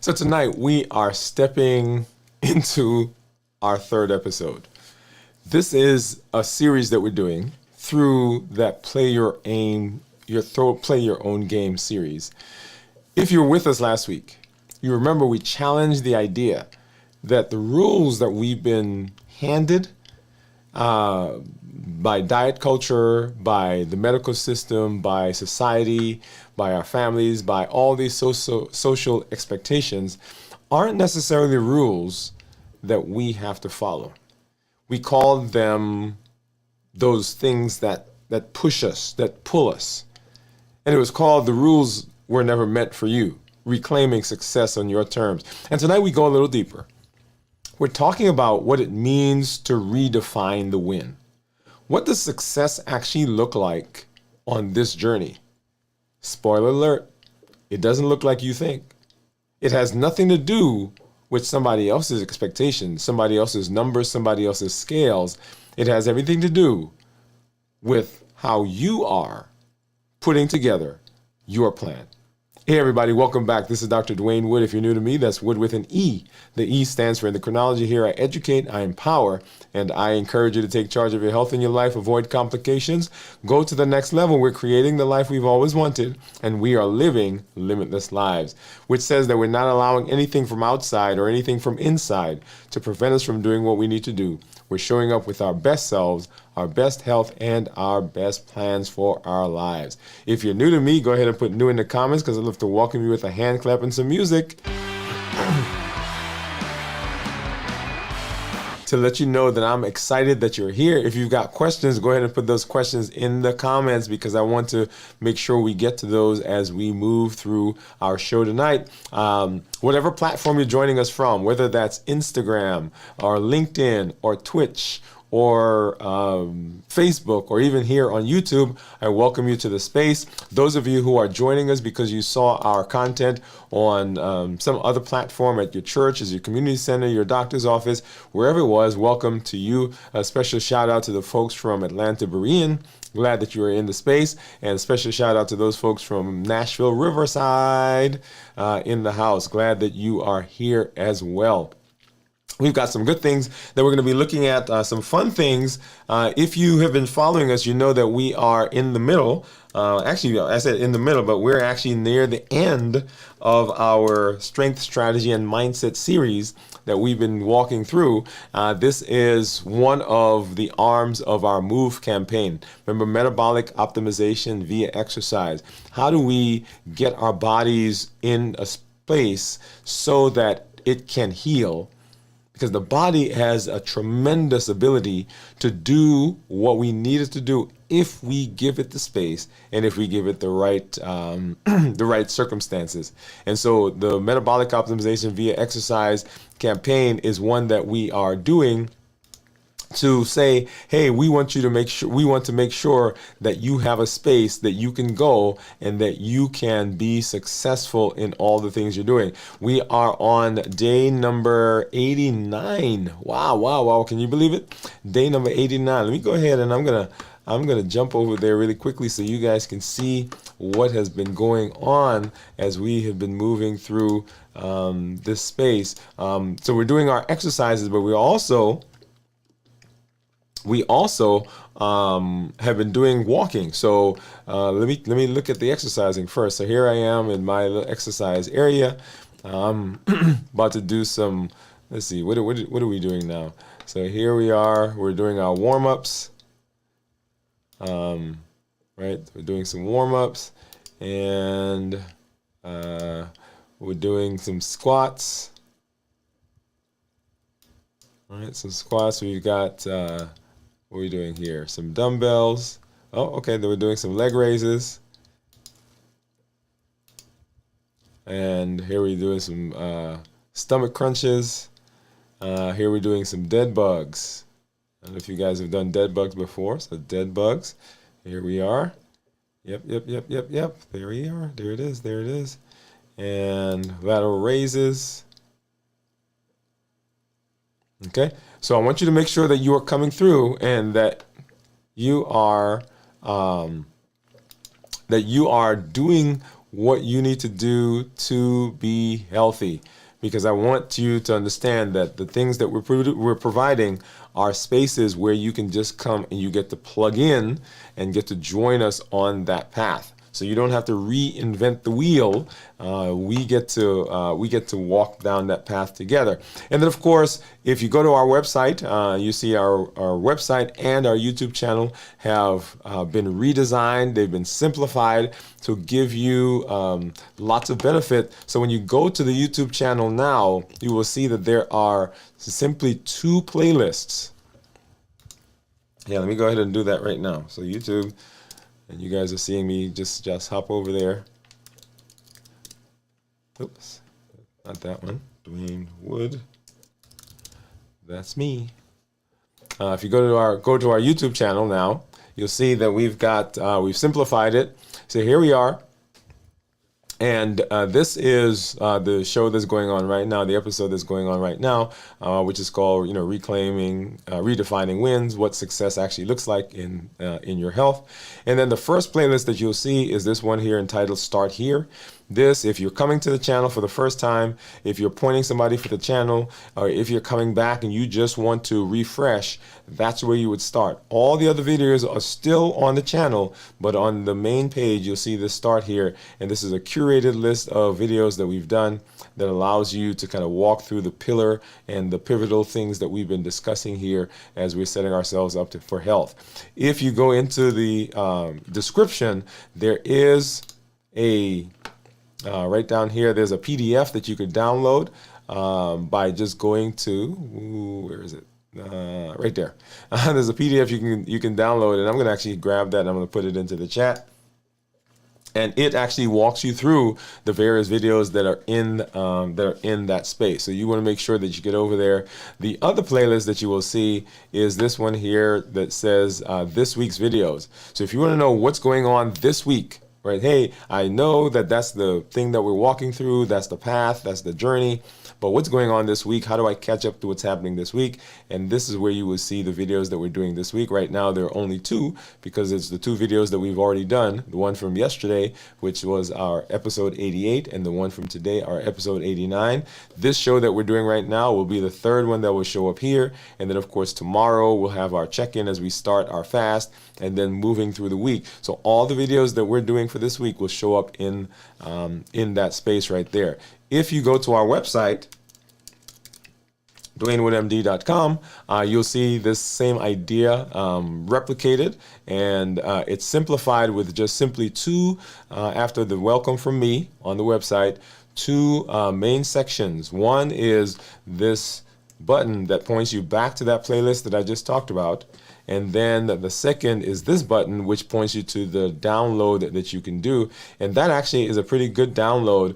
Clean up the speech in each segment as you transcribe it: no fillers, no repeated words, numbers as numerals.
So tonight we are stepping into our third episode. This is a series that we're doing through that play your own game series. If you were with us last week, you remember we challenged the idea that the rules that we've been handed by diet culture, by the medical system, by society, by our families, by all these social expectations aren't necessarily rules that we have to follow. We call them those things that push us, that pull us. And it was called The Rules Were Never Meant for You, Reclaiming Success on Your Terms. And tonight we go a little deeper. We're talking about what it means to redefine the win. What does success actually look like on this journey? Spoiler alert, it doesn't look like you think. It has nothing to do with somebody else's expectations, somebody else's numbers, somebody else's scales. It has everything to do with how you are putting together your plan. Hey everybody, welcome back. This is Dr. Dwain Woode. If you're new to me, that's Wood with an E. The E stands for endocrinology. Here I educate, I empower, and I encourage you to take charge of your health and your life, avoid complications, go to the next level. We're creating the life we've always wanted, and we are living limitless lives, which says that we're not allowing anything from outside or anything from inside to prevent us from doing what we need to do. We're showing up with our best selves, our best health, and our best plans for our lives. If you're new to me, go ahead and put new in the comments because I'd love to welcome you with a hand clap and some music. To let you know that I'm excited that you're here. If you've got questions, go ahead and put those questions in the comments because I want to make sure we get to those as we move through our show tonight. Whatever platform you're joining us from, whether that's Instagram or LinkedIn or Twitch or Facebook, or even here on YouTube, I welcome you to the space. Those of you who are joining us because you saw our content on some other platform at your church, as your community center, your doctor's office, wherever it was, welcome to you. A special shout out to the folks from Atlanta, Berean. Glad that you are in the space, and a special shout out to those folks from Nashville, Riverside in the house. Glad that you are here as well. We've got some good things that we're going to be looking at, some fun things. If you have been following us, you know that we are in the middle. Actually, I said in the middle, but we're actually near the end of our strength, strategy, and mindset series that we've been walking through. This is one of the arms of our MOVE campaign. Remember, metabolic optimization via exercise. How do we get our bodies in a space so that it can heal? Because the body has a tremendous ability to do what we need it to do if we give it the space and if we give it the right the right circumstances. And so the metabolic optimization via exercise campaign is one that we are doing to say, hey, we want to make sure that you have a space that you can go and that you can be successful in all the things you're doing. We are on day number 89. Wow. Can you believe it? Day number 89. Let me go ahead and I'm gonna jump over there really quickly so you guys can see what has been going on as we have been moving through this space. So we're doing our exercises, but we also have been doing walking. So let me look at the exercising first. So here I am in my little exercise area. I'm about to do some. Let's see. What are we doing now? So here we are. We're doing our warm-ups. Right. We're doing some warm-ups, and we're doing some squats. All right. Some squats. We've got. What are we doing here? Some dumbbells. Oh, okay. Then we're doing some leg raises. And here we're doing some stomach crunches. Here we're doing some dead bugs. I don't know if you guys have done dead bugs before. So dead bugs. Here we are. Yep. There we are. There it is. And lateral raises. Okay, so I want you to make sure that you are coming through and that you are doing what you need to do to be healthy, because I want you to understand that the things that we're providing are spaces where you can just come and you get to plug in and get to join us on that path. So you don't have to reinvent the wheel. We get to walk down that path together. And then, of course, if you go to our website, you see our website and our YouTube channel have been redesigned. They've been simplified to give you lots of benefit. So when you go to the YouTube channel now, you will see that there are simply 2 playlists. Yeah, let me go ahead and do that right now. So YouTube. And you guys are seeing me just hop over there. Oops, not that one. Dwain Woode. That's me. If you go to our YouTube channel now, you'll see that we've simplified it. So here we are. And this is the show that's going on right now, the episode that's going on right now, which is called, Redefining Wins, what success actually looks like in your health. And then the first playlist that you'll see is this one here entitled Start Here. This, if you're coming to the channel for the first time, if you're pointing somebody for the channel, or if you're coming back and you just want to refresh, that's where you would start. All the other videos are still on the channel, but on the main page, you'll see this Start Here. And this is a curated list of videos that we've done that allows you to kind of walk through the pillar and the pivotal things that we've been discussing here as we're setting ourselves up for health. If you go into the description, there is right down here, there's a PDF that you could download by just going to, where is it? Right there. There's a PDF you can download, and I'm going to actually grab that and I'm going to put it into the chat. And it actually walks you through the various videos that are in that space. So you want to make sure that you get over there. The other playlist that you will see is this one here that says this week's videos. So if you want to know what's going on this week, right? Hey, I know that that's the thing that we're walking through. That's the path. That's the journey. But what's going on this week? How do I catch up to what's happening this week? And this is where you will see the videos that we're doing this week. Right now, there are only 2 because it's the 2 videos that we've already done. The one from yesterday, which was our episode 88, and the one from today, our episode 89. This show that we're doing right now will be the 3rd one that will show up here. And then, of course, tomorrow we'll have our check-in as we start our fast and then moving through the week. So all the videos that we're doing for this week will show up in that space right there. If you go to our website, DwainWoodeMD.com, you'll see this same idea replicated, and it's simplified with just simply 2, after the welcome from me on the website, 2 main sections. One is this button that points you back to that playlist that I just talked about. And then the second is this button, which points you to the download that you can do. And that actually is a pretty good download.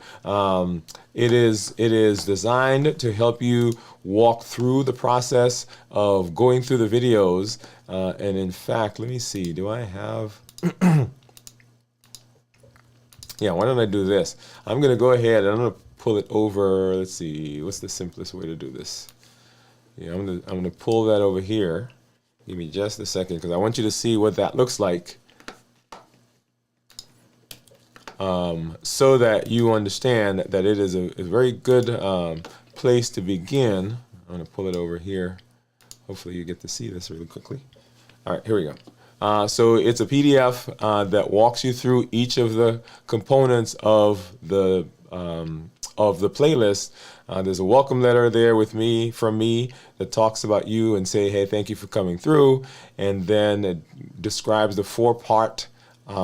It is designed to help you walk through the process of going through the videos. And in fact, let me see, do I have... Yeah, why don't I do this? I'm going to go ahead and I'm going to pull it over. Let's see, what's the simplest way to do this? Yeah, I'm going to pull that over here. Give me just a second because I want you to see what that looks like, so that you understand that it is a very good place to begin. I'm going to pull it over here. Hopefully you get to see this really quickly. All right, here we go. So it's a PDF that walks you through each of the components of the playlist. There's a welcome letter there from me that talks about you and say, hey, thank you for coming through. And then it describes the 4-part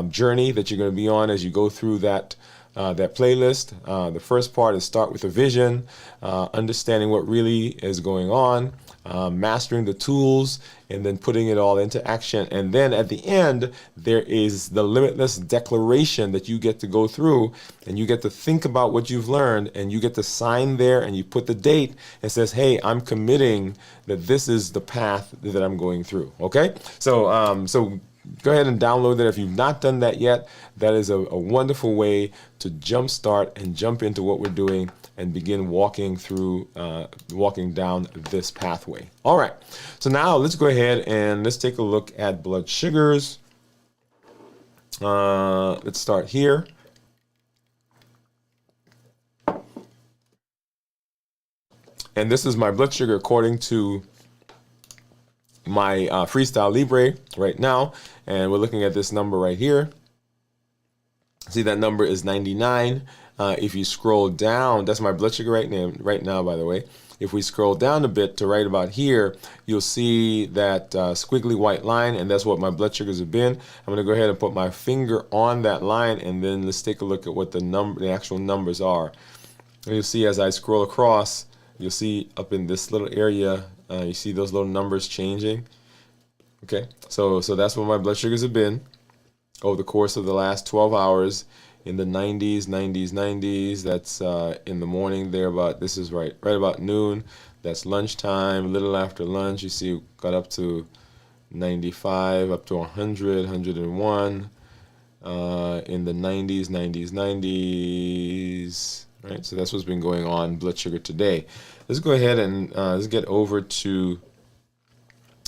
journey that you're going to be on as you go through that playlist. The first part is start with a vision, understanding what really is going on, mastering the tools, and then putting it all into action. And then at the end, there is the limitless declaration that you get to go through, and you get to think about what you've learned, and you get to sign there, and you put the date and says, hey, I'm committing that this is the path that I'm going through. Okay? So go ahead and download that if you've not done that yet. That is a wonderful way to jumpstart and jump into what we're doing and begin walking down this pathway. All right, so now let's go ahead and let's take a look at blood sugars. Let's start here. And this is my blood sugar according to my Freestyle Libre right now. And we're looking at this number right here. See, that number is 99. If you scroll down, that's my blood sugar right now, by the way. If we scroll down a bit to right about here, you'll see that squiggly white line, and that's what my blood sugars have been. I'm going to go ahead and put my finger on that line, and then let's take a look at what the actual numbers are. And you'll see as I scroll across, you'll see up in this little area, you see those little numbers changing. Okay, so that's what my blood sugars have been over the course of the last 12 hours. In the 90s, 90s, 90s. That's in the morning there about, this is right about noon. That's lunchtime, a little after lunch. You see, got up to 95, up to 100, 101. In the 90s, 90s, 90s. Right, so that's what's been going on blood sugar today. Let's go ahead and let's get over to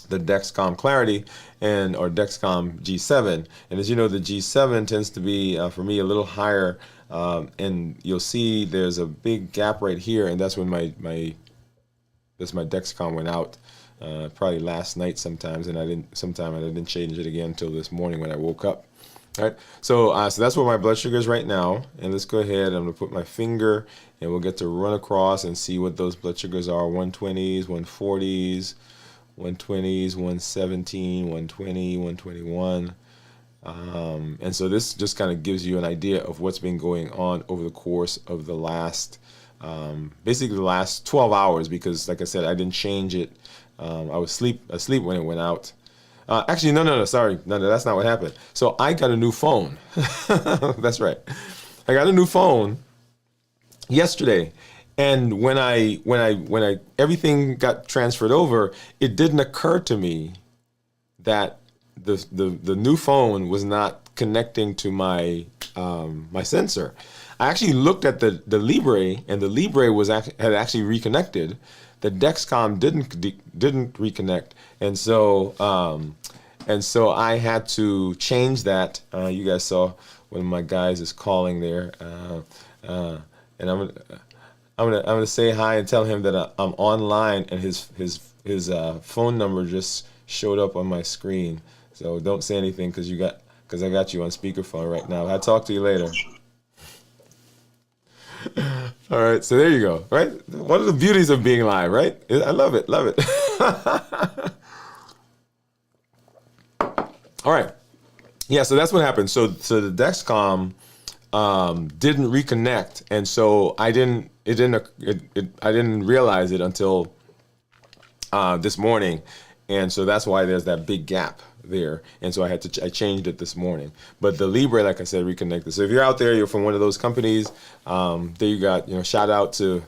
the Dexcom Clarity or Dexcom G7. And as you know, the G7 tends to be, for me, a little higher. And you'll see there's a big gap right here, and that's when my Dexcom went out, probably last night sometimes, and I didn't change it again until this morning when I woke up. All right, so that's what my blood sugar is right now. And let's go ahead. I'm gonna put my finger, and we'll get to run across and see what those blood sugars are: 120s, 140s. 120s, 117, 120, 121. And so this just kind of gives you an idea of what's been going on over the course of the last, basically the last 12 hours, because like I said, I didn't change it. I was asleep when it went out. Actually, no, sorry. No, that's not what happened. So I got a new phone. That's right. I got a new phone yesterday. And when everything got transferred over, it didn't occur to me that the new phone was not connecting to my my sensor. I actually looked at the Libre, and the Libre had actually reconnected. The Dexcom didn't reconnect, and so I had to change that. You guys saw one of my guys is calling there, and I'm gonna say hi and tell him that I'm online, and his phone number just showed up on my screen. So don't say anything because I got you on speakerphone right now. I'll talk to you later. All right, so there you go. Right, one of the beauties of being live, right? I love it. All right, yeah. So that's what happened. So the Dexcom didn't reconnect, and so I didn't realize it until this morning, and so that's why there's that big gap there, and so I changed it this morning. But the Libre, like I said, reconnected. So if you're out there, you're from one of those companies, there you got, shout out to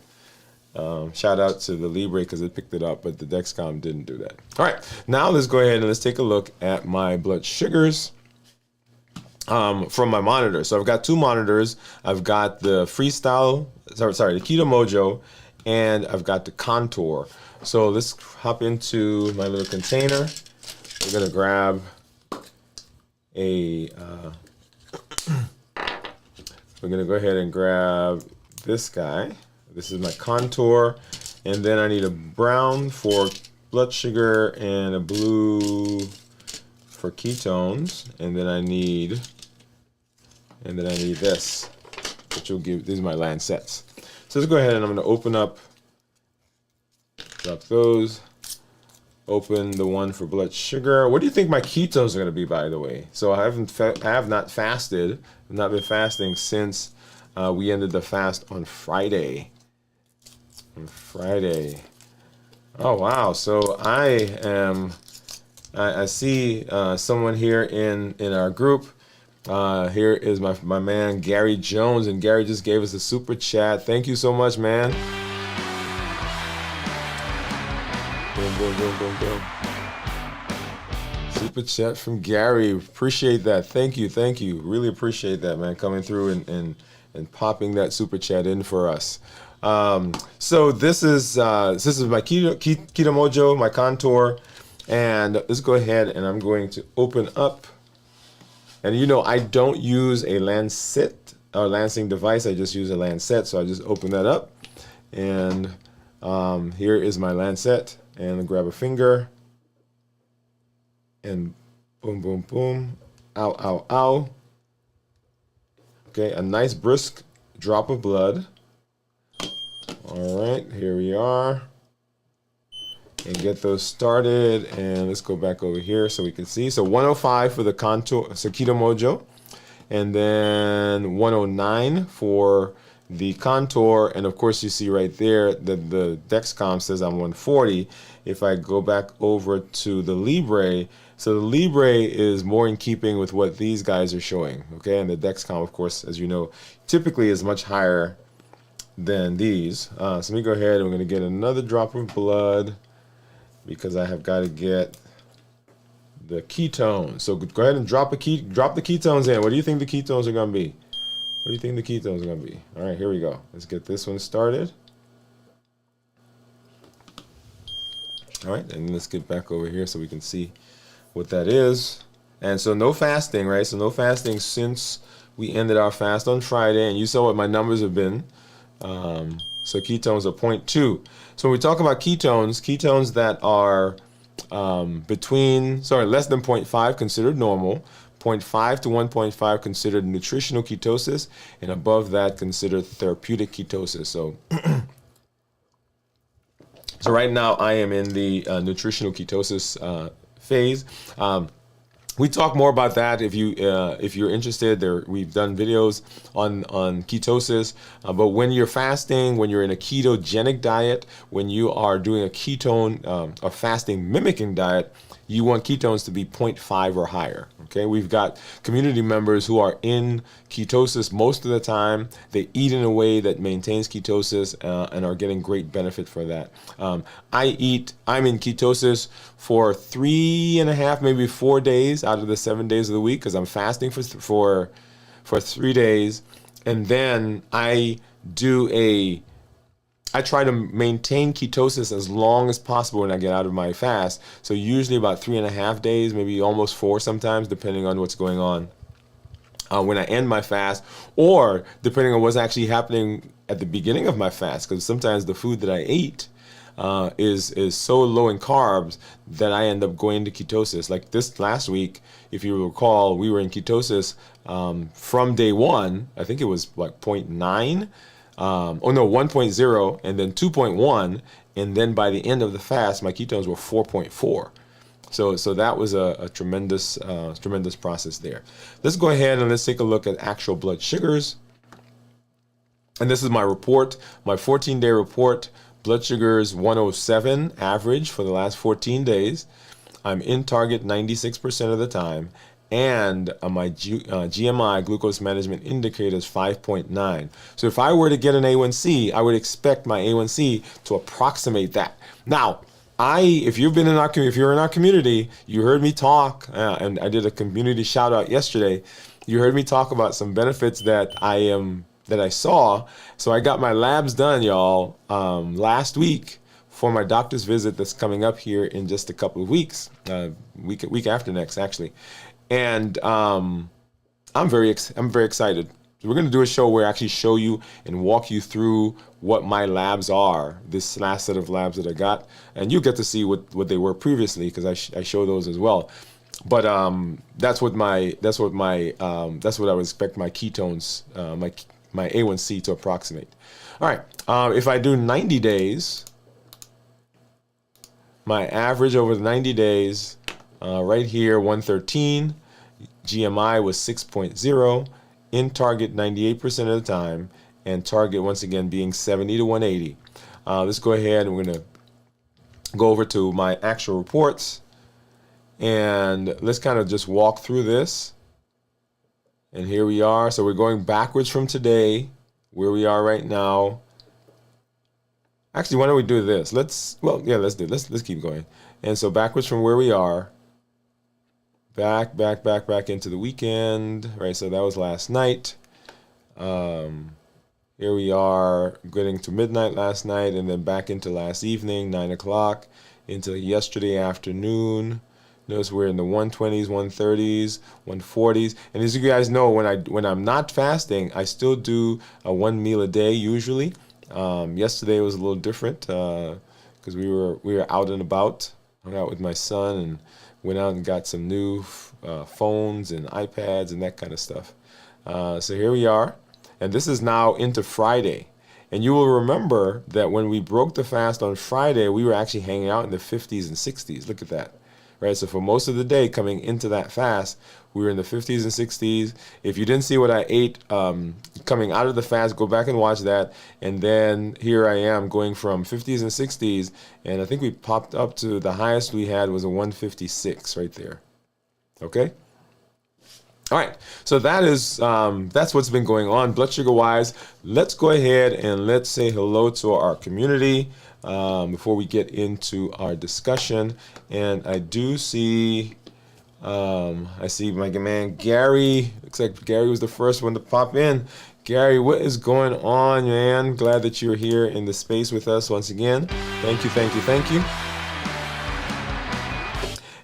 the Libre because it picked it up, but the Dexcom didn't do that. All right, now let's go ahead and let's take a look at my blood sugars from my monitor. So I've got two monitors. I've got the the Keto Mojo, and I've got the Contour. So let's hop into my little container. We're gonna grab we're gonna go ahead and grab this guy. This is my Contour, and then I need a brown for blood sugar and a blue for ketones, and then I need this, which will give, these are my Lancets. So let's go ahead and I'm gonna open up, drop those, open the one for blood sugar. What do you think my ketones are gonna be, by the way? So I have not fasted. I've not been fasting since we ended the fast on Friday. Oh wow, so I see someone here in our group. Here is my man Gary Jones, and Gary just gave us a super chat. Thank you so much, man. Boom, boom, boom, boom, boom. Super chat from Gary. Appreciate that. Thank you. Really appreciate that, man, coming through and popping that super chat in for us. So this is my Keto Mojo, my Contour, and let's go ahead and I'm going to open up. And I don't use a Lancet or Lancing device. I just use a Lancet. So I just open that up, and Here is my lancet, and I'll grab a finger, and boom, boom, boom, ow, ow, ow. Okay, a nice brisk drop of blood. All right, here we are. And get those started, and let's go back over here so we can see. So 105 for the contour, Sakita Mojo, and then 109 for the contour, and of course you see right there that the Dexcom says I'm 140. If I go back over to the Libre, so the Libre is more in keeping with what these guys are showing, okay? And the Dexcom, of course, as you know, typically is much higher than these. So let me go ahead and we're gonna get another drop of blood, because I have got to get the ketones. So go ahead and drop the ketones in. What do you think the ketones are going to be? What do you think the ketones are going to be? All right, here we go. Let's get this one started. All right, and let's get back over here so we can see what that is. And so no fasting, right? So no fasting since we ended our fast on Friday, and you saw what my numbers have been. So ketones are 0.2. So when we talk about ketones that are less than 0.5 considered normal, 0.5 to 1.5 considered nutritional ketosis, and above that considered therapeutic ketosis. So, so right now I am in the nutritional ketosis phase. We talk more about that if you're interested. We've done videos on ketosis. But when you're fasting, when you're in a ketogenic diet, when you are doing a ketone or fasting mimicking diet, you want ketones to be 0.5 or higher. Okay, we've got community members who are in ketosis most of the time. They eat in a way that maintains ketosis and are getting great benefit for that. I'm in ketosis for 3.5, maybe 4 days out of the 7 days of the week, because I'm fasting for 3 days, and then I try to maintain ketosis as long as possible when I get out of my fast. So usually about 3.5 days, maybe almost 4 sometimes, depending on what's going on when I end my fast, or depending on what's actually happening at the beginning of my fast, because sometimes the food that I ate is so low in carbs that I end up going into ketosis. Like this last week, if you recall, we were in ketosis from day one. I think it was like 0.9. 1.0, and then 2.1, and then by the end of the fast, my ketones were 4.4. So that was a tremendous process there. Let's go ahead and let's take a look at actual blood sugars. And this is my report, my 14-day report. Blood sugars 107 average for the last 14 days. I'm in target 96% of the time. And my GMI, glucose management indicator, is 5.9. So if I were to get an A1C, I would expect my A1C to approximate that. Now, if you're in our community, you heard me talk, and I did a community shout out yesterday. You heard me talk about some benefits that I saw. So I got my labs done, y'all, last week for my doctor's visit that's coming up here in just a couple of weeks, week after next, actually. And I'm very excited. We're going to do a show where I actually show you and walk you through what my labs are, this last set of labs that I got, and you get to see what they were previously, because I show those as well. But that's what I would expect my ketones, my A1C to approximate. All right, if I do 90 days, my average over the 90 days, right here, 113. GMI was 6.0, in target 98% of the time, and target once again being 70 to 180. Let's go ahead and we're going to go over to my actual reports, and let's kind of just walk through this. And here we are. So we're going backwards from today, where we are right now. Actually, why don't we do this? Let's keep going. And so backwards from where we are, back into the weekend, right? So that was last night. Here we are getting to midnight last night, and then back into last evening, 9 o'clock, into yesterday afternoon. Notice we're in the 120s, 130s, 140s. And as you guys know, when I'm not fasting, I still do a 1 meal a day usually. Yesterday was a little different because we were out and about. Hung out with my son and went out and got some new phones and iPads and that kind of stuff. So here we are, and this is now into Friday. And you will remember that when we broke the fast on Friday, we were actually hanging out in the 50s and 60s. Look at that. Right? So for most of the day coming into that fast, we were in the 50s and 60s. If you didn't see what I ate coming out of the fast, go back and watch that. And then here I am going from 50s and 60s, and I think we popped up to the highest we had was a 156 right there. Okay? All right, so that's what's been going on blood sugar wise. Let's go ahead and let's say hello to our community before we get into our discussion. And I do see, I see my man Gary. Looks like Gary was the first one to pop in. Gary, what is going on, man? Glad that you're here in the space with us once again. Thank you, thank you, thank you.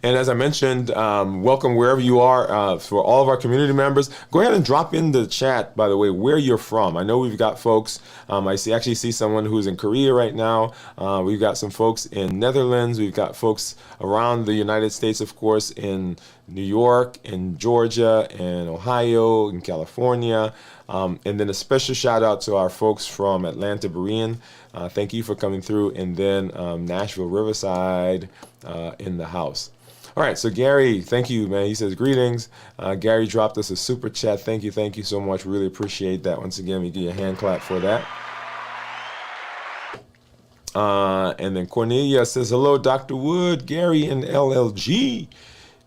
And as I mentioned, welcome wherever you are. For all of our community members, go ahead and drop in the chat, by the way, where you're from. I know we've got folks, actually see someone who's in Korea right now. We've got some folks in Netherlands. We've got folks around the United States, of course, in New York, in Georgia, and Ohio, in California. And then a special shout out to our folks from Atlanta, Berean. Thank you for coming through. And then Nashville, Riverside in the house. All right, so Gary, thank you, man. He says, greetings. Gary dropped us a super chat. Thank you so much. Really appreciate that. Once again, we give you a hand clap for that. And then Cornelia says, hello, Dr. Woode, Gary, and LLG.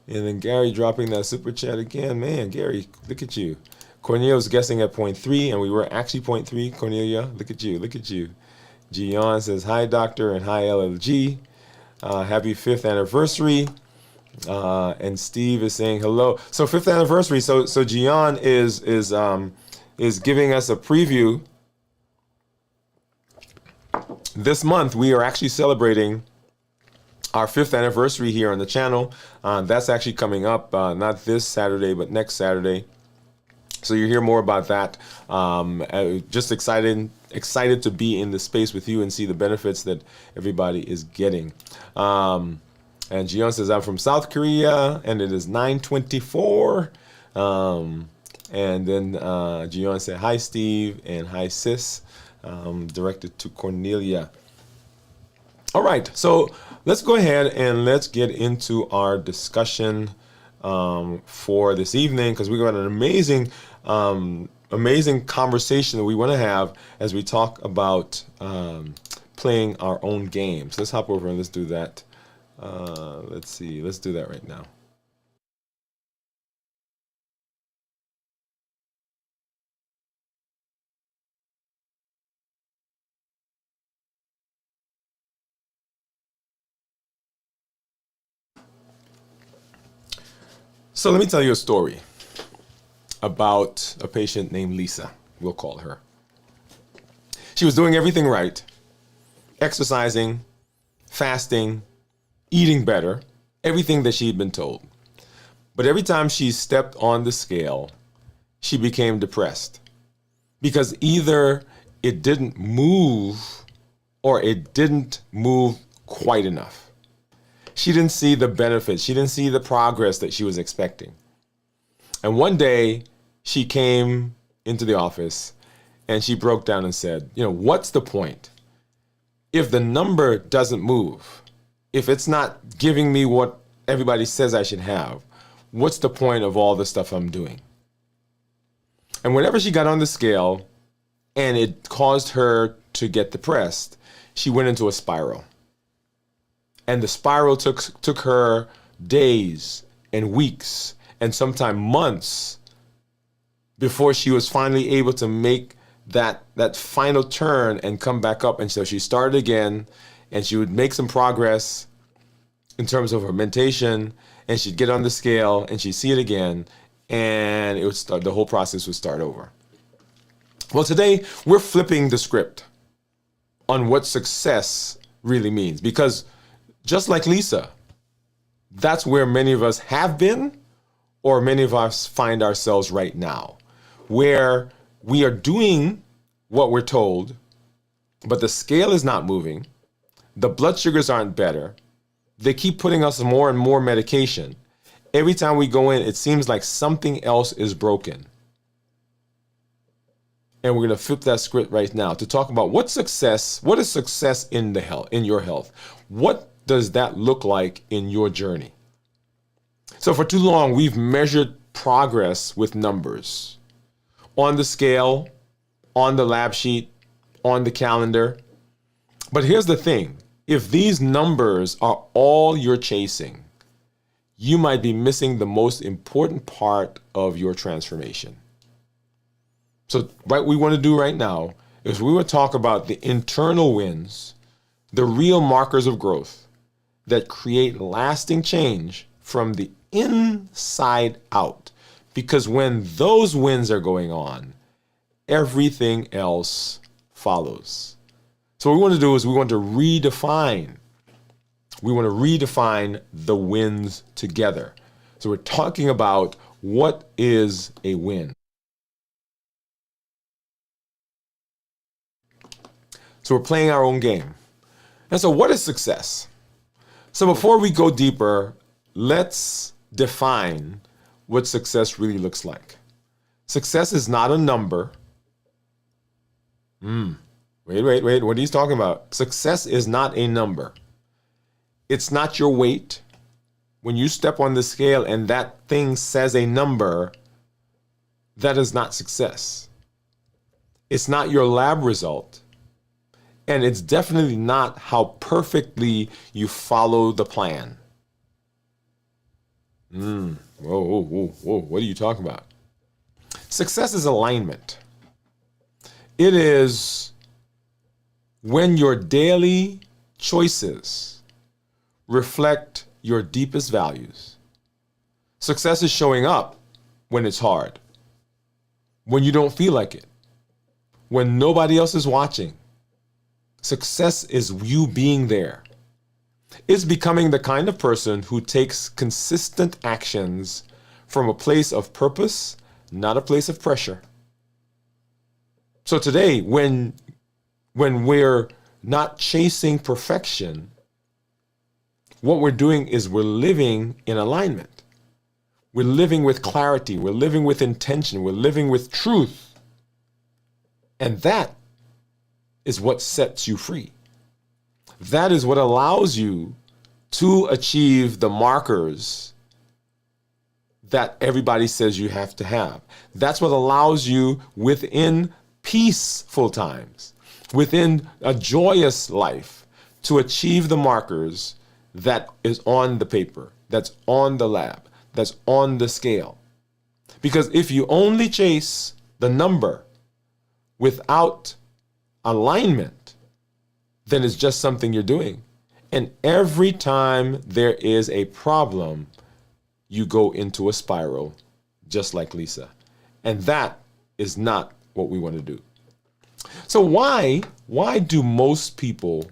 And then Gary dropping that super chat again. Man, Gary, look at you. Cornelia was guessing at 0.3, and we were actually 0.3. Cornelia, look at you, look at you. Gian says, hi, doctor, and hi, LLG. Happy 5th anniversary. And Steve is saying hello. So 5th anniversary. So Gian is giving us a preview. This month we are actually celebrating our 5th anniversary here on the channel. That's actually coming up not this Saturday but next Saturday. So you hear more about that. Just excited to be in the space with you and see the benefits that everybody is getting. And Jion says, I'm from South Korea, and it is 9:24. And then Jion said, hi, Steve, and hi, sis, directed to Cornelia. All right, so let's go ahead and let's get into our discussion for this evening, because we've got an amazing conversation that we want to have as we talk about playing our own games. Let's hop over and let's do that. Let's see. Let's do that right now. So let me tell you a story about a patient named Lisa. We'll call her. She was doing everything right. Exercising, fasting, eating better, everything that she had been told. But every time she stepped on the scale, she became depressed because either it didn't move or it didn't move quite enough. She didn't see the benefits. She didn't see the progress that she was expecting. And one day she came into the office and she broke down and said, what's the point? If the number doesn't move, if it's not giving me what everybody says I should have, what's the point of all the stuff I'm doing? And whenever she got on the scale and it caused her to get depressed, she went into a spiral. And the spiral took her days and weeks and sometimes months before she was finally able to make that final turn and come back up. And so she started again, and she would make some progress in terms of her mentation, and she'd get on the scale and she'd see it again, and it would start, the whole process would start over. Well, today we're flipping the script on what success really means, because just like Lisa, that's where many of us have been, or many of us find ourselves right now, where we are doing what we're told, but the scale is not moving. The blood sugars aren't better. They keep putting us more and more medication. Every time we go in, it seems like something else is broken. And we're going to flip that script right now to talk about what is success in your health? What does that look like in your journey? So for too long, we've measured progress with numbers on the scale, on the lab sheet, on the calendar. But here's the thing. If these numbers are all you're chasing, you might be missing the most important part of your transformation. So what we want to do right now is we will talk about the internal wins, the real markers of growth that create lasting change from the inside out. Because when those wins are going on, everything else follows. So what we want to do is we want to redefine the wins together. So we're talking about what is a win. So we're playing our own game. And so what is success? So before we go deeper, let's define what success really looks like. Success is not a number. Wait. What are you talking about? Success is not a number. It's not your weight. When you step on the scale and that thing says a number, that is not success. It's not your lab result. And it's definitely not how perfectly you follow the plan. Whoa. What are you talking about? Success is alignment. It is when your daily choices reflect your deepest values. Success is showing up when it's hard, when you don't feel like it, when nobody else is watching. Success is you being there. It's becoming the kind of person who takes consistent actions from a place of purpose, not a place of pressure. So today, when we're not chasing perfection, what we're doing is we're living in alignment. We're living with clarity. We're living with intention. We're living with truth. And that is what sets you free. That is what allows you to achieve the markers that everybody says you have to have. That's what allows you within peaceful times, within a joyous life, to achieve the markers that is on the paper, that's on the lab, that's on the scale. Because if you only chase the number without alignment, then it's just something you're doing. And every time there is a problem, you go into a spiral, just like Lisa. And that is not what we want to do. So why do most people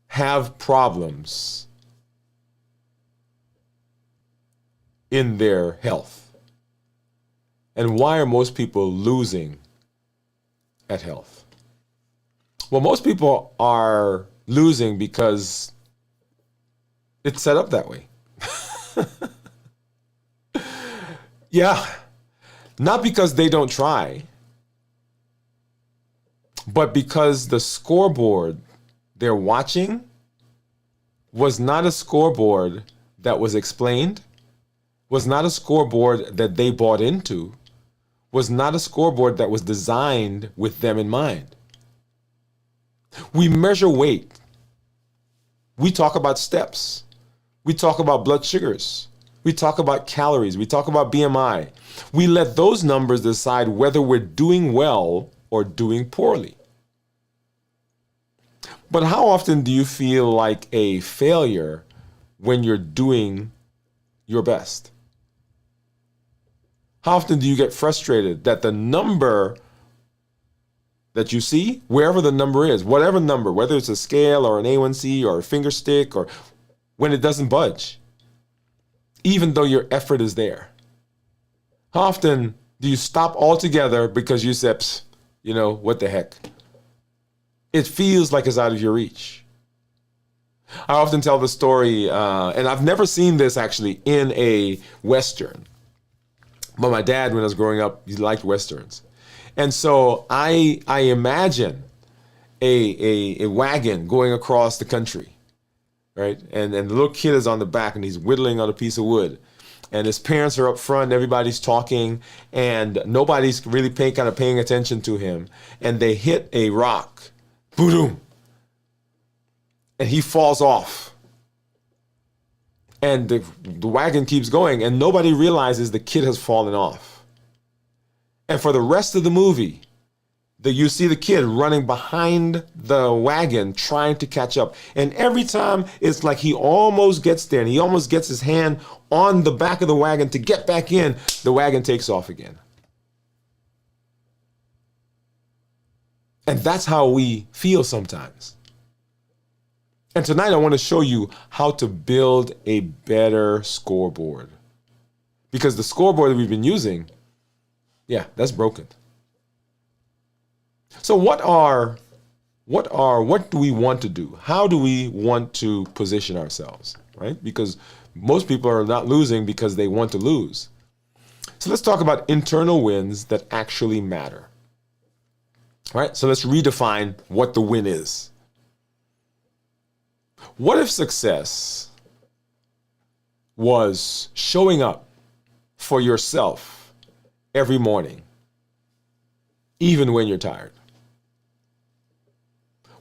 have problems in their health? And why are most people losing at health? Well, most people are losing because it's set up that way. Yeah, not because they don't try, but because the scoreboard they're watching was not a scoreboard that was explained, was not a scoreboard that they bought into, was not a scoreboard that was designed with them in mind. We measure weight. We talk about steps. We talk about blood sugars. We talk about calories. We talk about BMI. We let those numbers decide whether we're doing well or doing poorly. But how often do you feel like a failure when you're doing your best? How often do you get frustrated that the number that you see, wherever the number is, whatever number, whether it's a scale or an A1C or a finger stick, or when it doesn't budge, even though your effort is there? How often Do you stop altogether because you said, what the heck? It feels like it's out of your reach. I often tell the story, and I've never seen this actually in a Western, but my dad, when I was growing up, he liked Westerns. And so I imagine a wagon going across the country, right? And the little kid is on the back and he's whittling on a piece of wood. And his parents are up front, and everybody's talking, and nobody's really paying attention to him. And they hit a rock, boom, and he falls off. And the wagon keeps going, and nobody realizes the kid has fallen off. And for the rest of the movie, you see the kid running behind the wagon trying to catch up. And every time it's like he almost gets there and he almost gets his hand on the back of the wagon to get back in, the wagon takes off again. And that's how we feel sometimes. And tonight I want to show you how to build a better scoreboard. Because the scoreboard that we've been using, that's broken. So what do we want to do? How do we want to position ourselves, right? Because most people are not losing because they want to lose. So let's talk about internal wins that actually matter. All right, so let's redefine what the win is. What if success was showing up for yourself every morning, even when you're tired?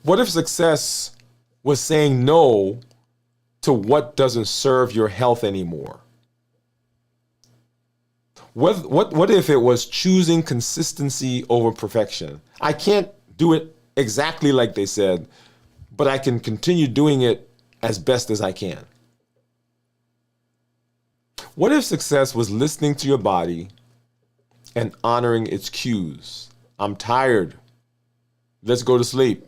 What if success was saying no to what doesn't serve your health anymore? What if it was choosing consistency over perfection? I can't do it exactly like they said, but I can continue doing it as best as I can. What if success was listening to your body and honoring its cues? I'm tired. Let's go to sleep.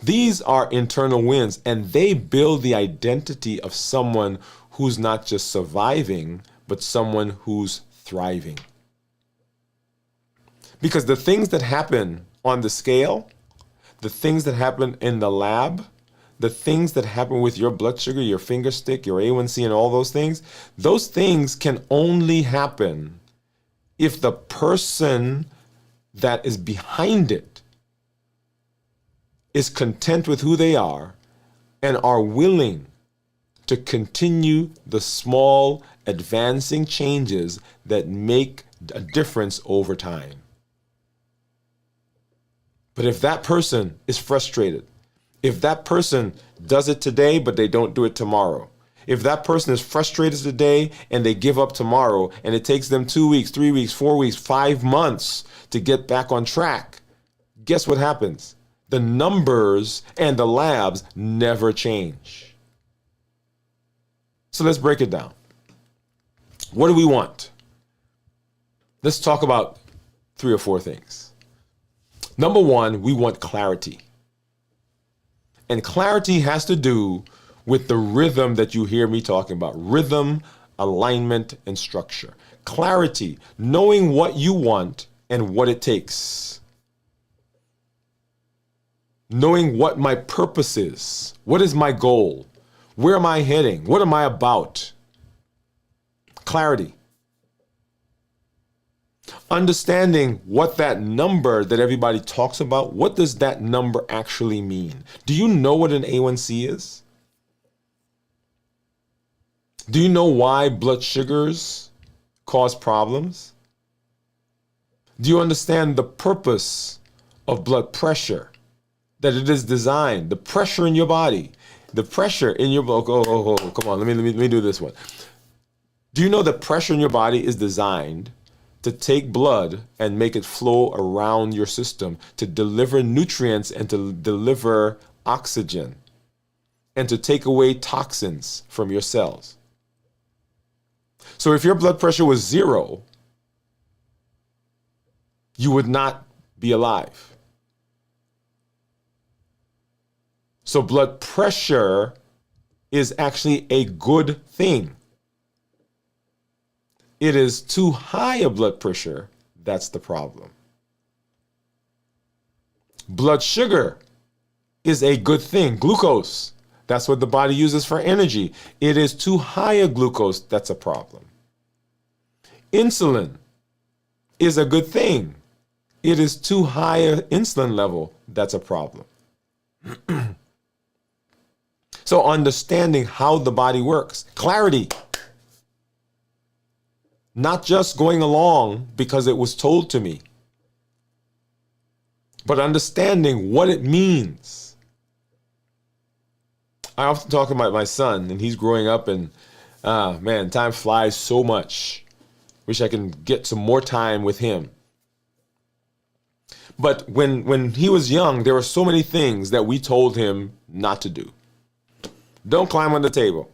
These are internal wins, and they build the identity of someone who's not just surviving, but someone who's thriving. Because the things that happen on the scale, the things that happen in the lab, the things that happen with your blood sugar, your finger stick, your A1C, and all those things can only happen if the person that is behind it is content with who they are and are willing to continue the small advancing changes that make a difference over time. But if that person is frustrated, if that person does it today but they don't do it tomorrow, if that person is frustrated today and they give up tomorrow and it takes them 2 weeks, 3 weeks, 4 weeks, 5 months to get back on track, guess what happens? The numbers and the labs never change. So let's break it down. What do we want? Let's talk about 3 or 4 things. Number 1, we want clarity. And clarity has to do with the rhythm that you hear me talking about. Rhythm, alignment, and structure. Clarity, knowing what you want and what it takes. Knowing what my purpose is. What is my goal? Where am I heading? What am I about? Clarity. Understanding what that number that everybody talks about, what does that number actually mean? Do you know what an A1C is? Do you know why blood sugars cause problems? Do you understand the purpose of blood pressure? That it is designed, the pressure in your body, the pressure in your blood. Come on, let me do this one. Do you know that pressure in your body is designed to take blood and make it flow around your system, to deliver nutrients and to deliver oxygen, and to take away toxins from your cells? So if your blood pressure was 0, you would not be alive. So blood pressure is actually a good thing. It is too high a blood pressure that's the problem. Blood sugar is a good thing. Glucose, that's what the body uses for energy. It is too high a glucose that's a problem. Insulin is a good thing. It is too high an insulin level that's a problem. So understanding how the body works, clarity, not just going along because it was told to me, but understanding what it means. I often talk about my son, and he's growing up, and man, time flies so much. Wish I can get some more time with him. But when he was young, there were so many things that we told him not to do. Don't climb on the table.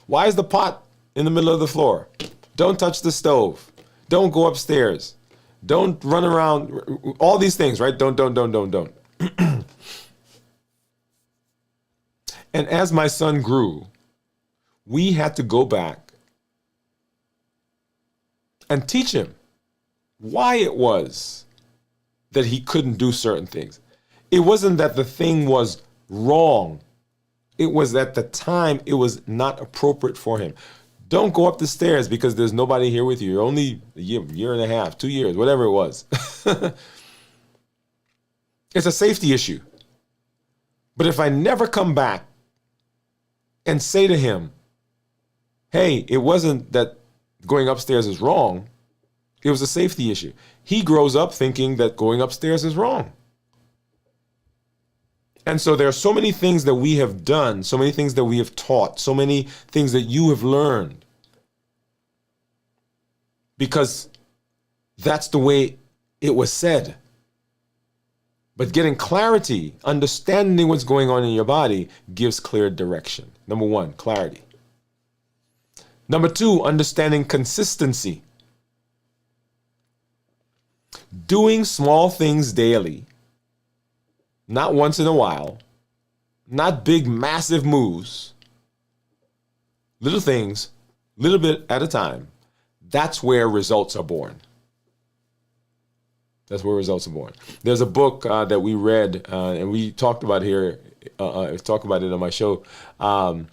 Why is the pot in the middle of the floor? Don't touch the stove. Don't go upstairs. Don't run around. All these things, right? Don't. And as my son grew, we had to go back and teach him why it was that he couldn't do certain things. It wasn't that the thing was wrong. It was at the time it was not appropriate for him. Don't go up the stairs because there's nobody here with you. You're only a year and a half, 2 years, whatever it was. It's a safety issue. But if I never come back and say to him, hey, it wasn't that going upstairs is wrong. It was a safety issue. He grows up thinking that going upstairs is wrong. And so there are so many things that we have done, so many things that we have taught, so many things that you have learned. Because that's the way it was said. But getting clarity, understanding what's going on in your body gives clear direction. Number one, clarity. Number two, understanding consistency. Doing small things daily, not once in a while, not big, massive moves, little things, little bit at a time. That's where results are born. That's where results are born. There's a book that we read, and we talked about here, talked about it on my show, and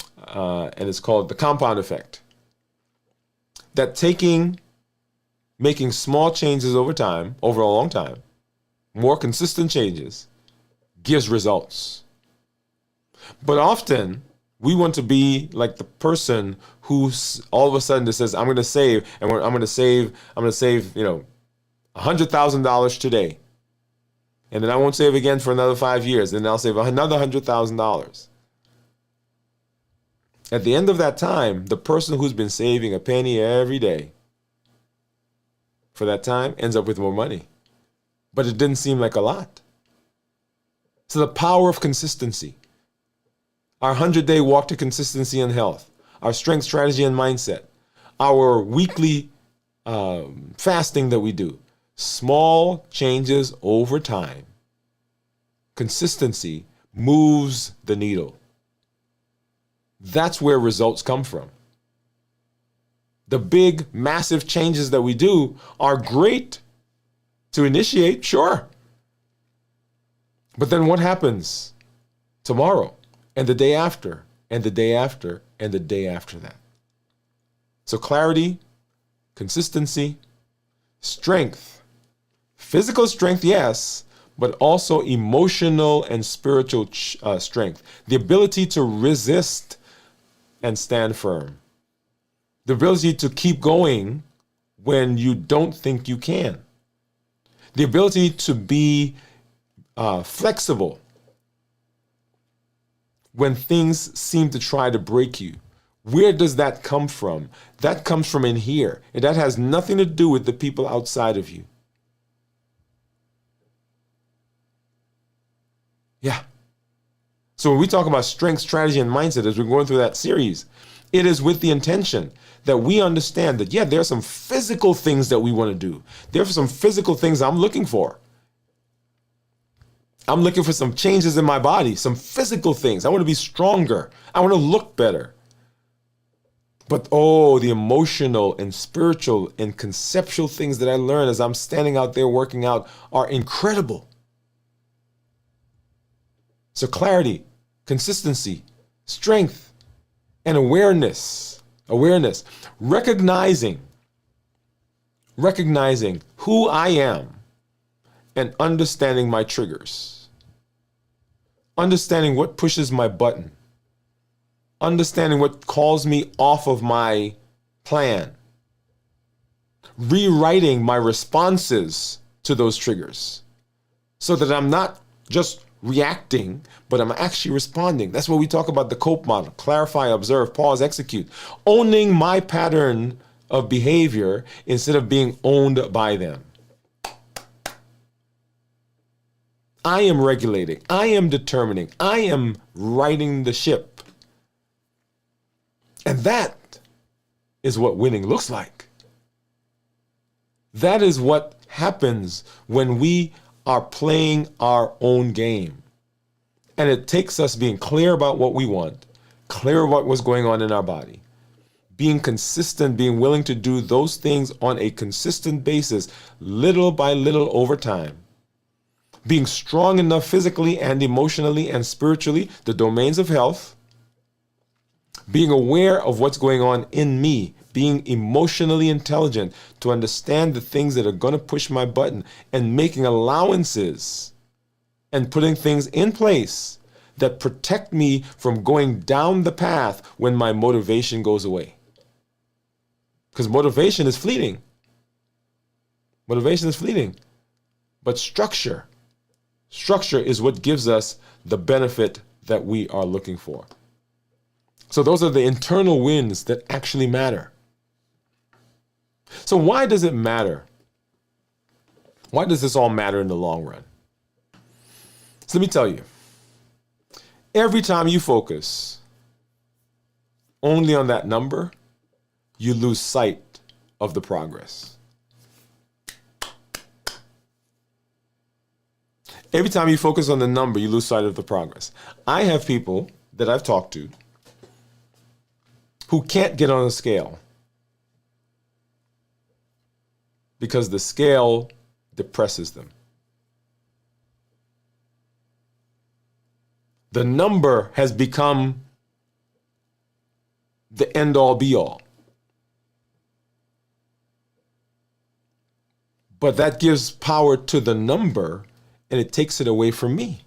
it's called The Compound Effect. That making small changes over time, over a long time, more consistent changes, gives results. But often, we want to be like the person who's all of a sudden that says, I'm going to save, and I'm going to save, $100,000 today. And then I won't save again for another 5 years. Then I'll save another $100,000. At the end of that time, the person who's been saving a penny every day for that time ends up with more money. But it didn't seem like a lot. So the power of consistency. Our 100-day walk to consistency and health. Our strength, strategy, and mindset. Our weekly fasting that we do. Small changes over time. Consistency moves the needle. That's where results come from. The big, massive changes that we do are great to initiate, sure. But then what happens tomorrow and the day after and the day after and the day after that? So clarity, consistency, strength, physical strength, yes, but also emotional and spiritual strength. The ability to resist and stand firm. The ability to keep going when you don't think you can. The ability to be flexible when things seem to try to break you. Where does that come from? That comes from in here. And that has nothing to do with the people outside of you. Yeah. So when we talk about strength, strategy, and mindset as we're going through that series, it is with the intention that we understand that, yeah, there are some physical things that we want to do. There are some physical things I'm looking for. I'm looking for some changes in my body, some physical things. I want to be stronger. I want to look better. But oh, the emotional and spiritual and conceptual things that I learn as I'm standing out there working out are incredible. So clarity, consistency, strength, and awareness, recognizing who I am and understanding my triggers, understanding what pushes my button, understanding what calls me off of my plan, rewriting my responses to those triggers so that I'm not just reacting, but I'm actually responding. That's what we talk about the COPE model: clarify, observe, pause, execute. Owning my pattern of behavior instead of being owned by them. I am regulating. I am determining. I am righting the ship. And that is what winning looks like. That is what happens when we are playing our own game. And it takes us being clear about what we want, clear about what's going on in our body, being consistent, being willing to do those things on a consistent basis, little by little over time, being strong enough physically and emotionally and spiritually, the domains of health, being aware of what's going on in me, being emotionally intelligent to understand the things that are going to push my button, and making allowances and putting things in place that protect me from going down the path when my motivation goes away. Because motivation is fleeting. Motivation is fleeting. But structure is what gives us the benefit that we are looking for. So those are the internal wins that actually matter. So why does it matter? Why does this all matter in the long run? So let me tell you, every time you focus only on that number, you lose sight of the progress. Every time you focus on the number, you lose sight of the progress. I have people that I've talked to who can't get on a scale because the scale depresses them. The number has become the end-all be-all. But that gives power to the number and it takes it away from me.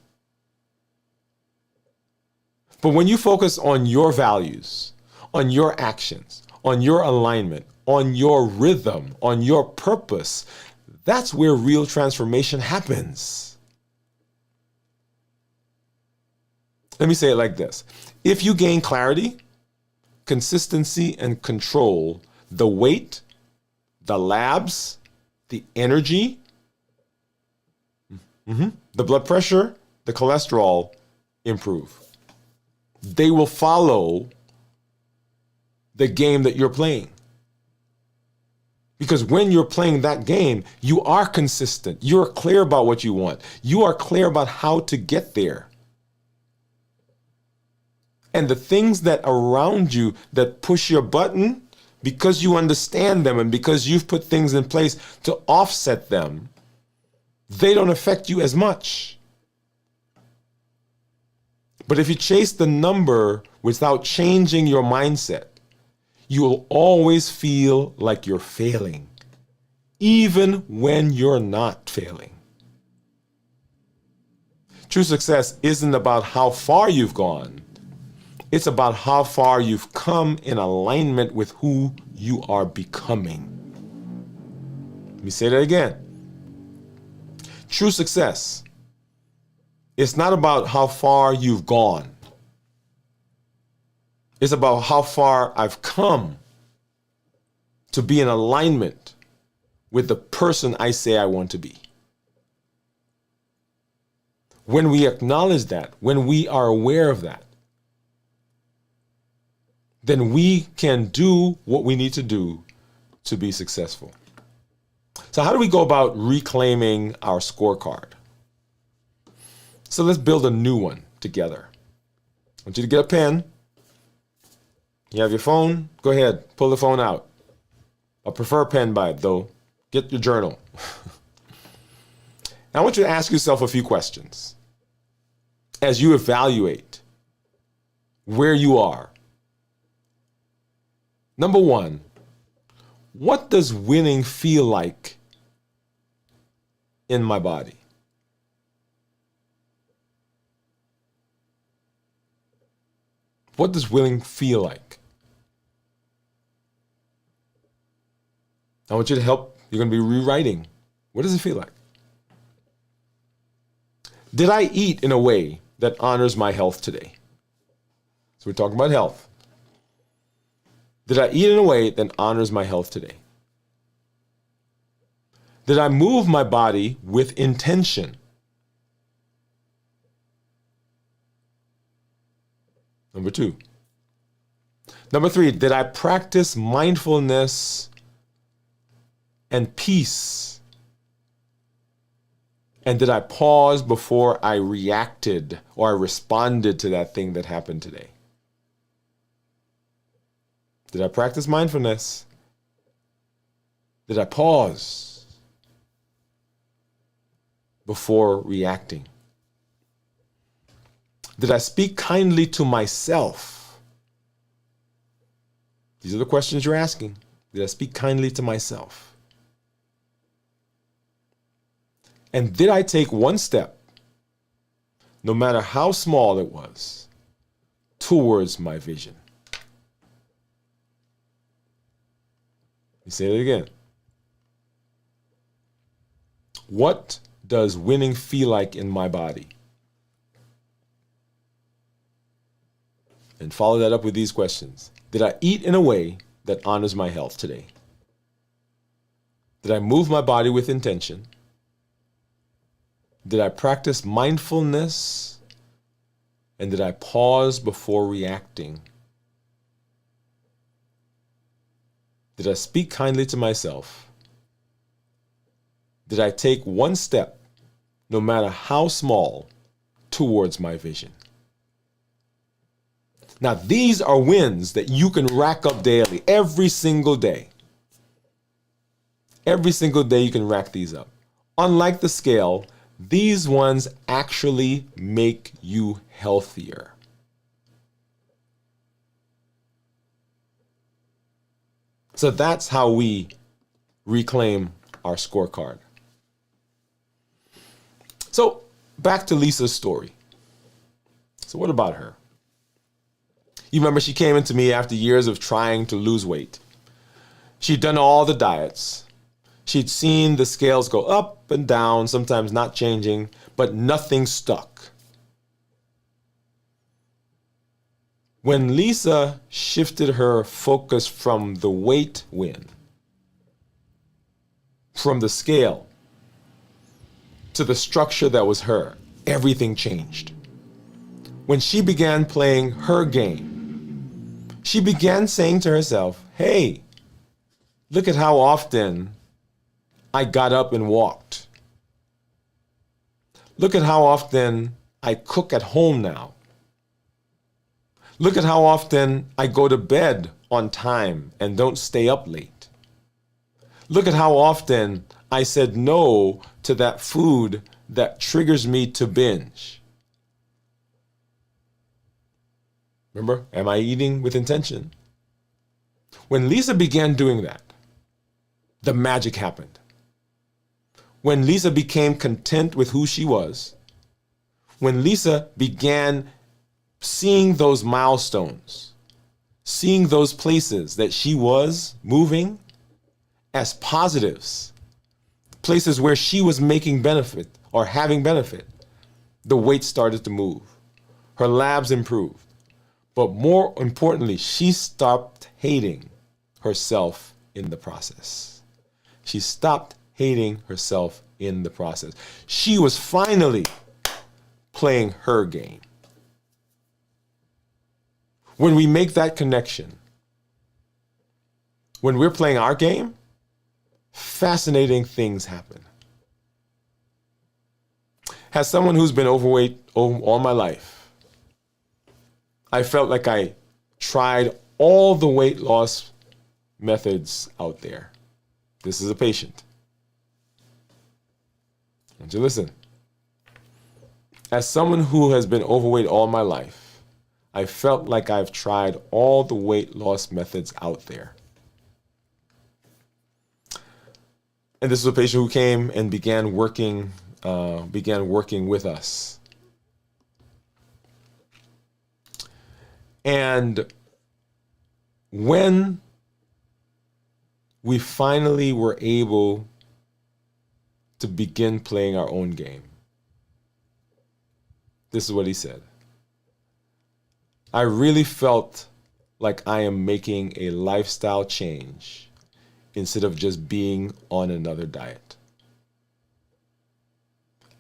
But when you focus on your values, on your actions, on your alignment, on your rhythm, on your purpose, that's where real transformation happens. Let me say it like this. If you gain clarity, consistency, and control, the weight, the labs, the energy, the blood pressure, the cholesterol improve. They will follow the game that you're playing. Because when you're playing that game, you are consistent. You're clear about what you want. You are clear about how to get there. And the things that around you that push your button, because you understand them and because you've put things in place to offset them, they don't affect you as much. But if you chase the number without changing your mindset, you will always feel like you're failing, even when you're not failing. True success isn't about how far you've gone. It's about how far you've come in alignment with who you are becoming. Let me say that again. True success, it's not about how far you've gone. It's about how far I've come to be in alignment with the person I say I want to be. When we acknowledge that, when we are aware of that, then we can do what we need to do to be successful. So how do we go about reclaiming our scorecard? So let's build a new one together. I want you to get a pen. You have your phone? Go ahead, pull the phone out. I prefer a pen by it though. Get your journal. Now I want you to ask yourself a few questions as you evaluate where you are. Number one, what does winning feel like in my body? What does winning feel like? I want you to help. You're going to be rewriting. What does it feel like? Did I eat in a way that honors my health today? So we're talking about health. Did I eat in a way that honors my health today? Did I move my body with intention? Number two. Number three, did I practice mindfulness and peace? And did I pause before I reacted or I responded to that thing that happened today? Did I practice mindfulness? Did I pause before reacting? Did I speak kindly to myself? These are the questions you're asking. Did I speak kindly to myself? And did I take one step, no matter how small it was, towards my vision? Let me say it again. What does winning feel like in my body? And follow that up with these questions. Did I eat in a way that honors my health today? Did I move my body with intention? Did I practice mindfulness? And did I pause before reacting? Did I speak kindly to myself? Did I take one step, no matter how small, towards my vision? Now, these are wins that you can rack up daily, every single day. Every single day you can rack these up. Unlike the scale, these ones actually make you healthier. So that's how we reclaim our scorecard. So back to Lisa's story. So what about her? You remember she came into me after years of trying to lose weight. She'd done all the diets. She'd seen the scales go up and down, sometimes not changing, but nothing stuck. When Lisa shifted her focus from the weight win, from the scale, to the structure that was her, everything changed. When she began playing her game, she began saying to herself, hey, look at how often I got up and walked. Look at how often I cook at home now. Look at how often I go to bed on time and don't stay up late. Look at how often I said no to that food that triggers me to binge. Remember, am I eating with intention? When Lisa began doing that, the magic happened. When Lisa became content with who she was, when Lisa began seeing those milestones, seeing those places that she was moving as positives, places where she was making benefit or having benefit, the weight started to move. Her labs improved. But more importantly, she stopped hating herself in the process. She stopped hating herself in the process. She was finally playing her game. When we make that connection, when we're playing our game, fascinating things happen. As someone who's been overweight all my life, I felt like I tried all the weight loss methods out there. This is a patient. I want you to listen. As someone who has been overweight all my life, I felt like I've tried all the weight loss methods out there. And this was a patient who came and began working with us. And when we finally were able to begin playing our own game, this is what he said. I really felt like I am making a lifestyle change instead of just being on another diet.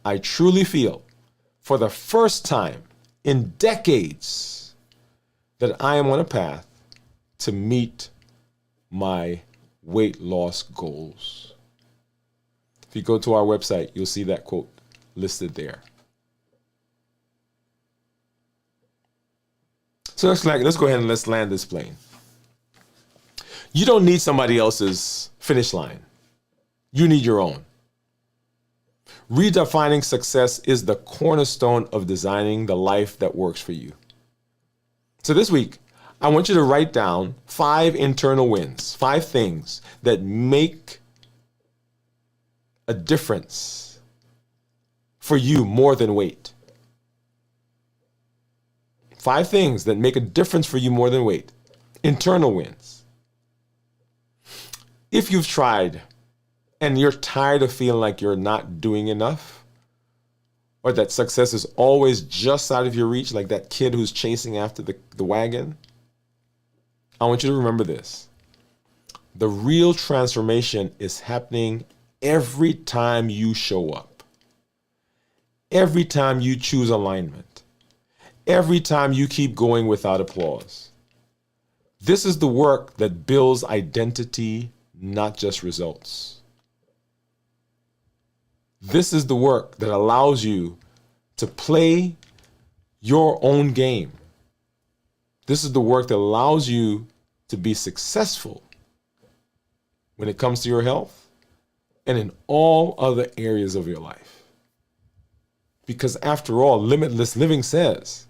I truly feel, for the first time in decades, that I am on a path to meet my weight loss goals. If you go to our website, you'll see that quote listed there. So let's go ahead and let's land this plane. You don't need somebody else's finish line. You need your own. Redefining success is the cornerstone of designing the life that works for you. So this week, I want you to write down 5 internal wins, 5 things that make a difference for you more than weight. 5 things that make a difference for you more than weight. Internal wins. If you've tried and you're tired of feeling like you're not doing enough, or that success is always just out of your reach, like that kid who's chasing after the wagon, I want you to remember this. The real transformation is happening every time you show up. Every time you choose alignment. Every time you keep going without applause. This is the work that builds identity, not just results. This is the work that allows you to play your own game. This is the work that allows you to be successful when it comes to your health and in all other areas of your life. Because after all, limitless living says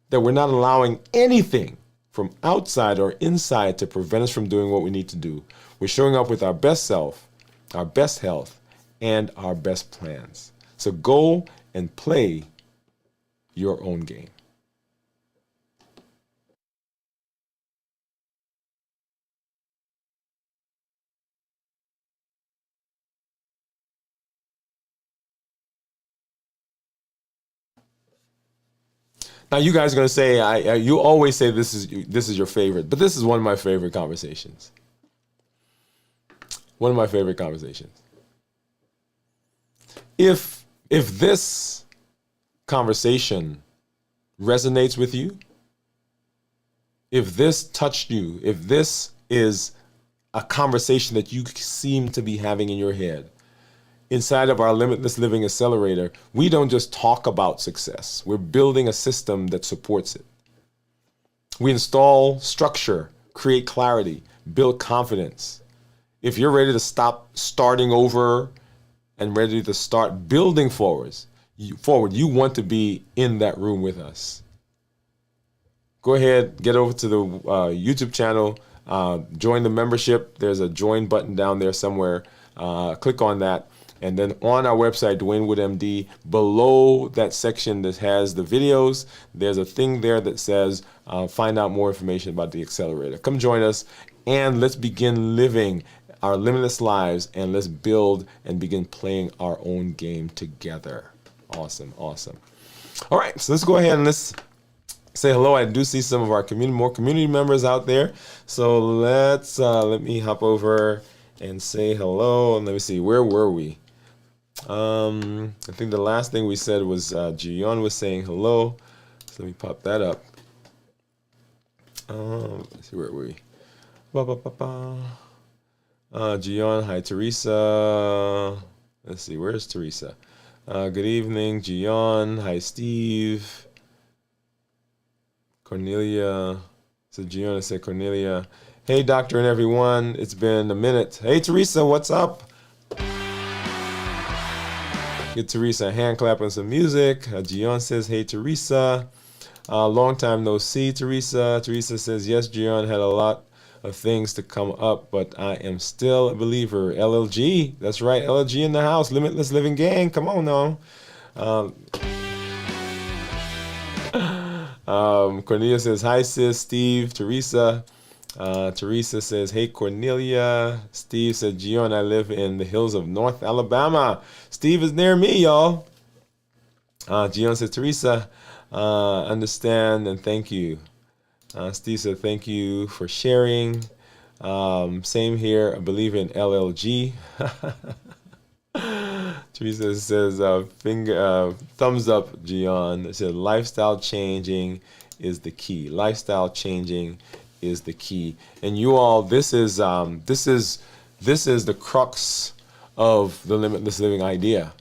that we're not allowing anything from outside or inside to prevent us from doing what we need to do. We're showing up with our best self, our best health, and our best plans. So go and play your own game. Now you guys are going to say, you always say this is your favorite, but this is one of my favorite conversations. One of my favorite conversations. If this conversation resonates with you, if this touched you, if this is a conversation that you seem to be having in your head, inside of our Limitless Living Accelerator, we don't just talk about success. We're building a system that supports it. We install structure, create clarity, build confidence. If you're ready to stop starting over and ready to start building forward, you want to be in that room with us. Go ahead, get over to the YouTube channel, join the membership. There's a join button down there somewhere. Click on that. And then on our website, Dwain Woode MD, below that section that has the videos, there's a thing there that says, find out more information about the accelerator. Come join us and let's begin living our limitless lives, and let's build and begin playing our own game together. Awesome, awesome. All right, so let's go ahead and let's say hello. I do see some of our more community members out there. So let me hop over and say hello. And let me see, where were we? I think the last thing we said was Gion was saying hello. So let me pop that up. Let's see, where were we? Gion, hi Teresa. Let's see, where's Teresa? Good evening, Gion. Hi, Steve. Cornelia. So Gianna said, Cornelia, hey, doctor and everyone. It's been a minute. Hey, Teresa, what's up? Get Teresa a hand clap and some music. Gian says, hey, Teresa. Long time no see, Teresa. Teresa says, yes, Gian had a lot of things to come up, but I am still a believer. LLG, that's right, LLG in the house. Limitless Living Gang, come on now. Cornelia says, hi, sis, Steve, Teresa. Teresa says, hey, Cornelia. Steve said, Gian, I live in the hills of North Alabama. Steve is near me, y'all. Gian says, Teresa, understand and thank you. Steve said, thank you for sharing. Same here. I believe in LLG. Teresa says, thumbs up, Gian. It says, lifestyle changing is the key. Lifestyle changing is the key. And you all, this is the crux of the limitless living idea.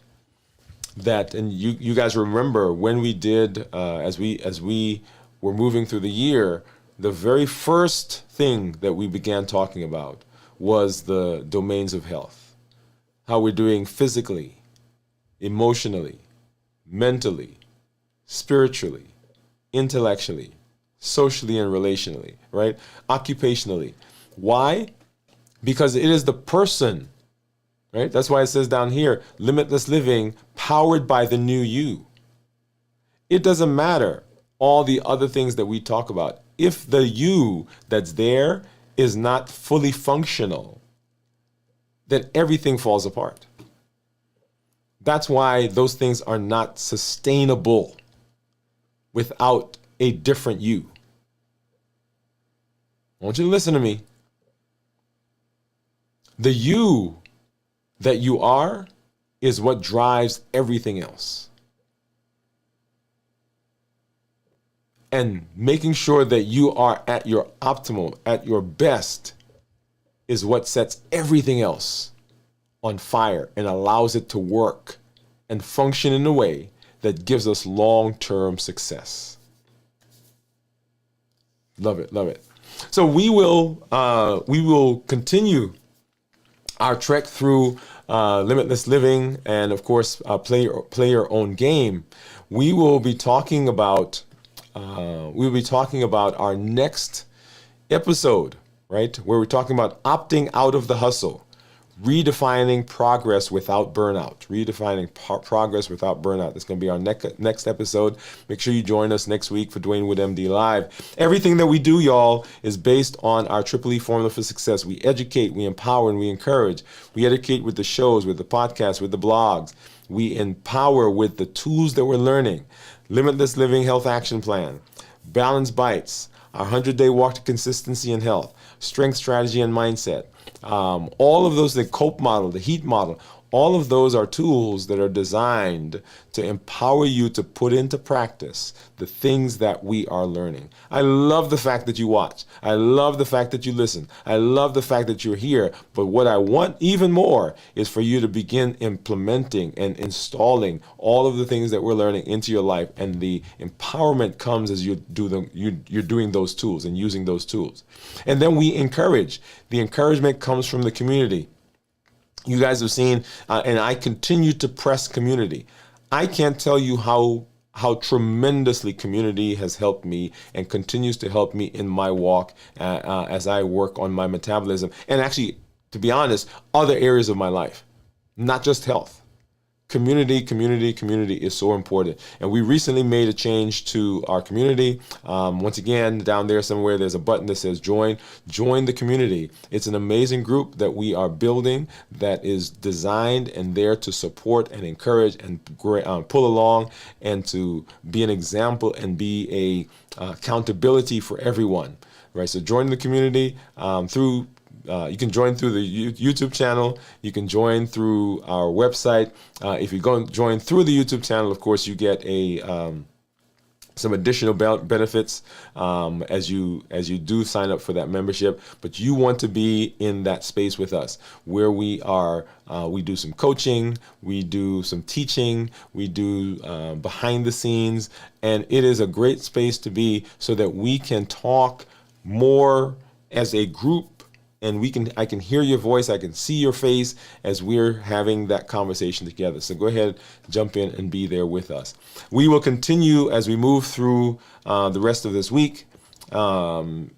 That, and you guys remember when we did, as we were moving through the year, the very first thing that we began talking about was the domains of health. How we're doing physically, emotionally, mentally, spiritually, intellectually, socially and relationally, right? Occupationally. Why? Because it is the person, right? That's why it says down here, limitless living powered by the new you. It doesn't matter all the other things that we talk about. If the you that's there is not fully functional, then everything falls apart. That's why those things are not sustainable without a different you. I want you to listen to me. The you that you are is what drives everything else. And making sure that you are at your optimal, at your best, is what sets everything else on fire and allows it to work and function in a way that gives us long-term success. Love it, love it. So we will continue our trek through limitless living and, of course, play your own game. We will be talking about our next episode, right? Where we're talking about opting out of the hustle, redefining progress without burnout. Redefining progress without burnout. That's going to be our next episode. Make sure you join us next week for Dwain Woode MD Live. Everything that we do, y'all, is based on our Triple E formula for success. We educate, we empower, and we encourage. We educate with the shows, with the podcasts, with the blogs. We empower with the tools that we're learning. Limitless Living Health Action Plan, Balance Bites, our 100-day walk to consistency and health, strength, strategy, and mindset. All of those, the COPE model, the HEAT model, all of those are tools that are designed to empower you to put into practice the things that we are learning. I love the fact that you watch. I love the fact that you listen. I love the fact that you're here. But what I want even more is for you to begin implementing and installing all of the things that we're learning into your life. And the empowerment comes as you do them. You're doing those tools and using those tools. And then we encourage. The encouragement comes from the community. You guys have seen, and I continue to press community. I can't tell you how tremendously community has helped me and continues to help me in my walk as I work on my metabolism. And actually, to be honest, other areas of my life, not just health. Community is so important. And we recently made a change to our community. Once again, down there somewhere, there's a button that says join. Join the community. It's an amazing group that we are building that is designed and there to support and encourage and pull along and to be an example and be a accountability for everyone. Right. So join the community through. You can join through the YouTube channel. You can join through our website. If you go and join through the YouTube channel, of course, you get some additional benefits as you do sign up for that membership. But you want to be in that space with us, where we do some coaching, we do some teaching, we do behind the scenes, and it is a great space to be so that we can talk more as a group, and I can hear your voice, I can see your face as we're having that conversation together. So go ahead, jump in and be there with us. We will continue as we move through the rest of this week. Let's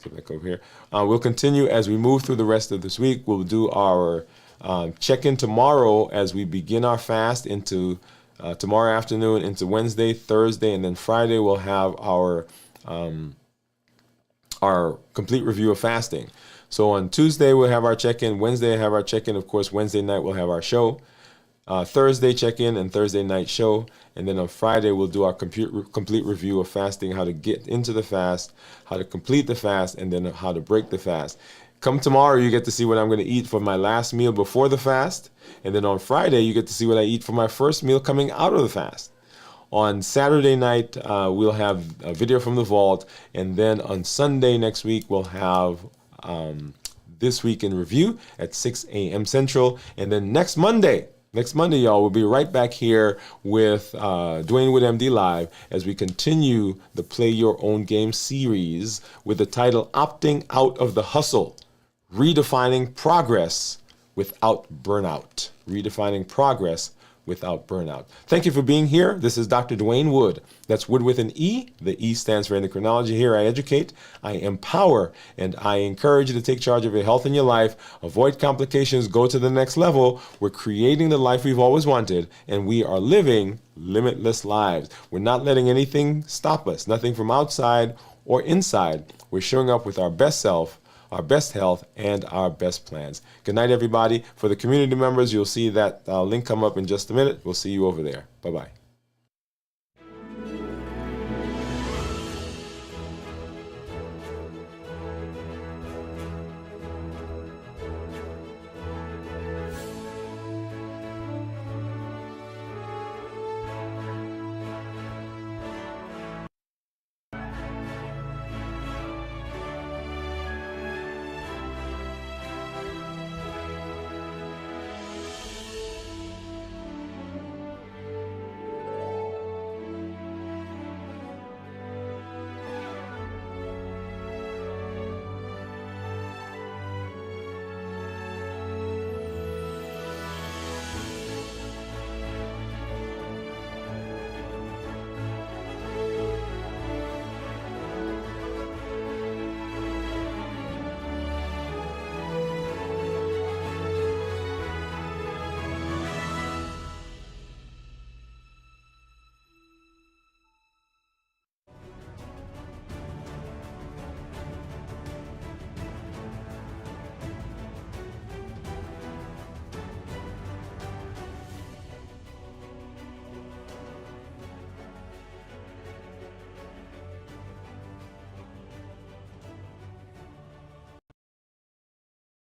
get back over here. We'll continue as we move through the rest of this week. We'll do our check-in tomorrow as we begin our fast into tomorrow afternoon, into Wednesday, Thursday, and then Friday we'll have our complete review of fasting. So on Tuesday, we'll have our check-in. Wednesday, we'll have our check-in. Of course, Wednesday night, we'll have our show. Thursday check-in and Thursday night show. And then on Friday, we'll do our complete review of fasting, how to get into the fast, how to complete the fast, and then how to break the fast. Come tomorrow, you get to see what I'm going to eat for my last meal before the fast. And then on Friday, you get to see what I eat for my first meal coming out of the fast. On Saturday night, we'll have a video from the vault. And then on Sunday next week, we'll have This Week in Review at 6 a.m. Central. And then next Monday, y'all, we'll be right back here with Dwain Woode, MD Live as we continue the Play Your Own Game series with the title Opting Out of the Hustle, Redefining Progress Without Burnout. Redefining Progress Without Burnout. Thank you for being here. This is Dr. Dwain Woode. That's Wood with an E. The E stands for endocrinology. Here I educate, I empower, and I encourage you to take charge of your health and your life. Avoid complications. Go to the next level. We're creating the life we've always wanted, and we are living limitless lives. We're not letting anything stop us, nothing from outside or inside. We're showing up with our best self, our best health, and our best plans. Good night, everybody. For the community members, you'll see that link come up in just a minute. We'll see you over there. Bye-bye.